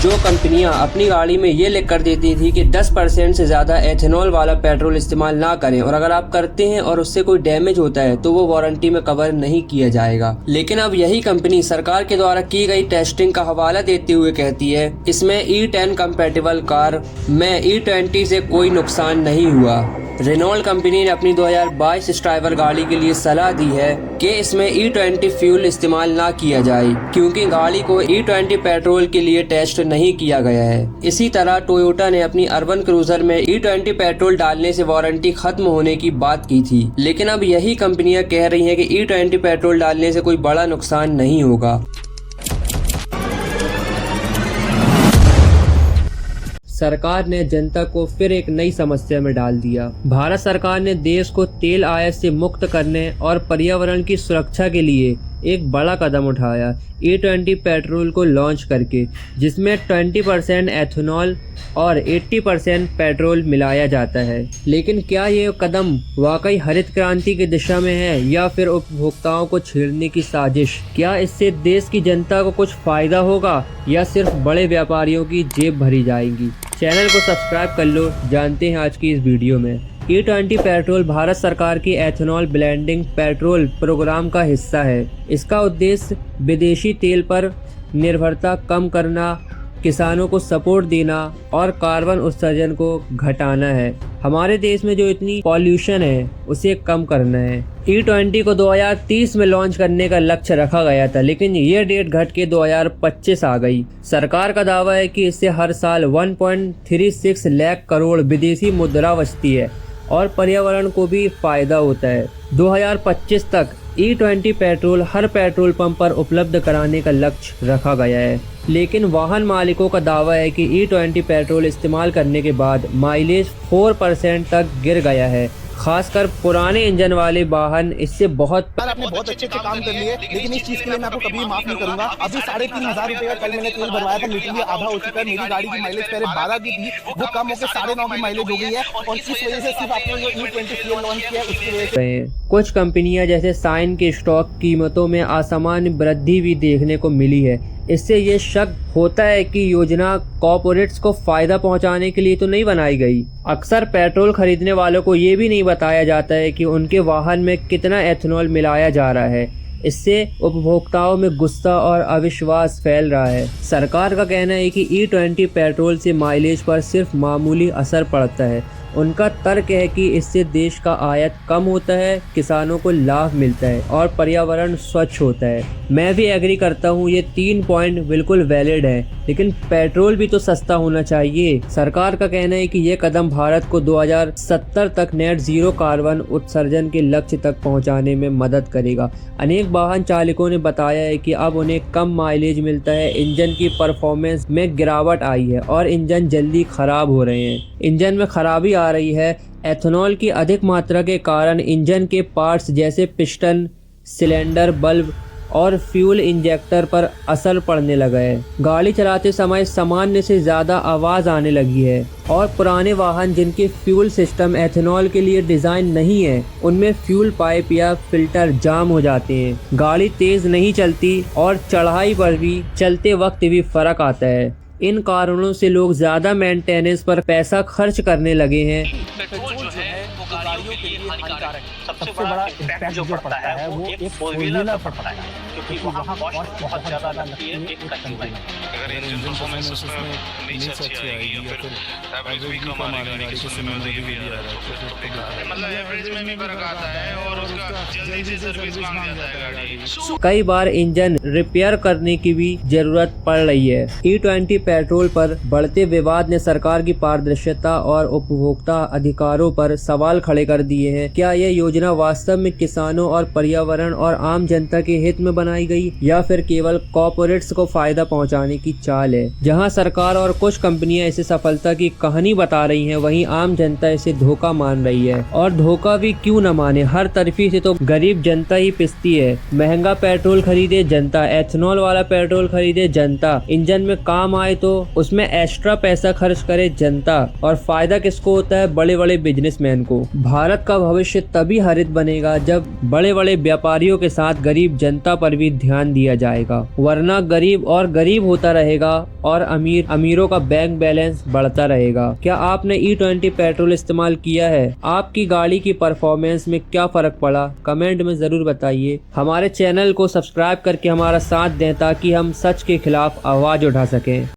जो कंपनियां अपनी गाड़ी में ये लिख कर देती थी कि 10% से ज़्यादा एथेनॉल वाला पेट्रोल इस्तेमाल ना करें और अगर आप करते हैं और उससे कोई डैमेज होता है तो वो वारंटी में कवर नहीं किया जाएगा। लेकिन अब यही कंपनी सरकार के द्वारा की गई टेस्टिंग का हवाला देते हुए कहती है इसमें E10 कंपैटिबल कार में E20 से कोई नुकसान नहीं हुआ। रेनॉल्ट कंपनी ने अपनी 2022 स्ट्राइवर गाड़ी के लिए सलाह दी है कि इसमें E20 फ्यूल इस्तेमाल ना किया जाए क्योंकि गाड़ी को E20 पेट्रोल के लिए टेस्ट नहीं किया गया है। इसी तरह टोयोटा ने अपनी अर्बन क्रूजर में E20 पेट्रोल डालने से वारंटी खत्म होने की बात की थी, लेकिन अब यही कंपनियां कह रही हैं कि E20 पेट्रोल डालने से कोई बड़ा नुकसान नहीं होगा। सरकार ने जनता को फिर एक नई समस्या में डाल दिया। भारत सरकार ने देश को तेल आयात से मुक्त करने और पर्यावरण की सुरक्षा के लिए एक बड़ा कदम उठाया E20 पेट्रोल को लॉन्च करके, जिसमें 20% एथेनॉल और 80% पेट्रोल मिलाया जाता है। लेकिन क्या ये कदम वाकई हरित क्रांति की दिशा में है या फिर उपभोक्ताओं को छेड़ने की साजिश? क्या इससे देश की जनता को कुछ फायदा होगा या सिर्फ बड़े व्यापारियों की जेब भरी जाएगी? चैनल को सब्सक्राइब कर लो, जानते हैं आज की इस वीडियो में। E20 पेट्रोल भारत सरकार की एथेनॉल ब्लेंडिंग पेट्रोल प्रोग्राम का हिस्सा है। इसका उद्देश्य विदेशी तेल पर निर्भरता कम करना, किसानों को सपोर्ट देना और कार्बन उत्सर्जन को घटाना है। हमारे देश में जो इतनी पॉल्यूशन है उसे कम करना है। E20 को 2030 में लॉन्च करने का लक्ष्य रखा गया था, लेकिन ये डेट घट के 2025 आ गई। सरकार का दावा है कि इससे हर साल 1.36 लाख करोड़ विदेशी मुद्रा बचती है और पर्यावरण को भी फायदा होता है। 2025 तक E20 पेट्रोल हर पेट्रोल पंप पर उपलब्ध कराने का लक्ष्य रखा गया है। लेकिन वाहन मालिकों का दावा है कि E20 पेट्रोल इस्तेमाल करने के बाद माइलेज 4% तक गिर गया है। खासकर पुराने इंजन वाले वाहन इससे बहुत आपने बहुत अच्छे काम कर लिए, लेकिन इस चीज के लिए मैं आपको कभी माफ नहीं करूंगा। अभी 3,500 रुपए का कल मैंने तेल भरवाया था, लिटरली आधा हो चुका है। मेरी गाड़ी की माइलेज पहले 12 की थी, वो कम होकर 9.5 की माइलेज हो गई है और इस वजह से सिर्फ आपने जो E20 फ्यूल लॉन्च किया उसकी वजह से। कुछ कंपनियां जैसे साइन के स्टॉक कीमतों में असामान्य वृद्धि भी देखने को मिली है। इससे ये शक होता है कि योजना कॉर्पोरेट्स को फायदा पहुंचाने के लिए तो नहीं बनाई गई। अक्सर पेट्रोल खरीदने वालों को ये भी नहीं बताया जाता है कि उनके वाहन में कितना एथेनॉल मिलाया जा रहा है। इससे उपभोक्ताओं में गुस्सा और अविश्वास फैल रहा है। सरकार का कहना है कि E20 पेट्रोल से माइलेज पर सिर्फ मामूली असर पड़ता है। उनका तर्क है कि इससे देश का आयात कम होता है, किसानों को लाभ मिलता है और पर्यावरण स्वच्छ होता है। मैं भी एग्री करता हूँ, ये 3 पॉइंट बिल्कुल वैलिड है, लेकिन पेट्रोल भी तो सस्ता होना चाहिए। सरकार का कहना है कि ये कदम भारत को 2070 तक नेट जीरो कार्बन उत्सर्जन के लक्ष्य तक पहुँचाने में मदद करेगा। अनेक वाहन चालकों ने बताया है कि अब उन्हें कम माइलेज मिलता है, इंजन की परफॉर्मेंस में गिरावट आई है और इंजन जल्दी खराब हो रहे हैं। इंजन में खराबी आ रही है। एथेनॉल की अधिक मात्रा के कारण इंजन के पार्ट्स जैसे पिस्टन, सिलेंडर, बल्ब और फ्यूल इंजेक्टर पर असर पड़ने लगा है। गाड़ी चलाते समय सामान्य से ज़्यादा आवाज़ आने लगी है और पुराने वाहन जिनके फ्यूल सिस्टम एथेनॉल के लिए डिज़ाइन नहीं है, उनमें फ्यूल पाइप या फिल्टर जाम हो जाते हैं। गाड़ी तेज़ नहीं चलती और चढ़ाई पर भी चलते वक्त भी फ़र्क आता है। इन कारणों से लोग ज़्यादा मेंटेनेंस पर पैसा खर्च करने लगे हैं। पेट्रोल जो है वो गाड़ियों के लिए हानिकारक है। सबसे बड़ा इम्पैक्ट जो पड़ता है वो एक फोर व्हीलर पर पड़ता है, क्योंकि वहाँ कॉस्ट बहुत ज़्यादा लगती है एक कंज्यूमर में। अगर इंजन परफॉर्मेंस उसमें नहीं अच्छी आएगी या फिर एवरेज भी कम आने गाड़ी के सुनने में भी आ रहा है, मतलब एवरेज में भी फर्क आता है और उसका जल्दी से सर्विस मांग जाता है गाड़ी। कई बार इंजन रिपेयर करने की भी जरूरत पड़ रही है। E20 पेट्रोल पर बढ़ते विवाद ने सरकार की पारदर्शिता और उपभोक्ता अधिकारों पर सवाल खड़े कर दिए हैं। क्या यह योजना वास्तव में किसानों और पर्यावरण और आम जनता के हित में बनाई गई या फिर केवल कॉर्पोरेट्स को फायदा पहुंचाने की चाल है? जहां सरकार और कुछ कंपनियां इसे सफलता की कहानी बता रही हैं, वहीं आम जनता इसे धोखा मान रही है। और धोखा भी क्यों न माने, हर तरफी से तो गरीब जनता ही पिसती है। महंगा पेट्रोल खरीदे जनता, एथेनॉल वाला पेट्रोल खरीदे जनता, इंजन में काम आए तो उसमें एक्स्ट्रा पैसा खर्च करे जनता, और फायदा किसको होता है? बड़े बड़े बिजनेसमैन को। भारत का भविष्य तभी हरित बनेगा जब बड़े बड़े व्यापारियों के साथ गरीब जनता पर पर भी ध्यान दिया जाएगा, वरना गरीब और गरीब होता रहेगा और अमीरों का बैंक बैलेंस बढ़ता रहेगा। क्या आपने E20 पेट्रोल इस्तेमाल किया है? आपकी गाड़ी की परफॉर्मेंस में क्या फर्क पड़ा? कमेंट में जरूर बताइए। हमारे चैनल को सब्सक्राइब करके हमारा साथ दें ताकि हम सच के खिलाफ आवाज उठा सकें।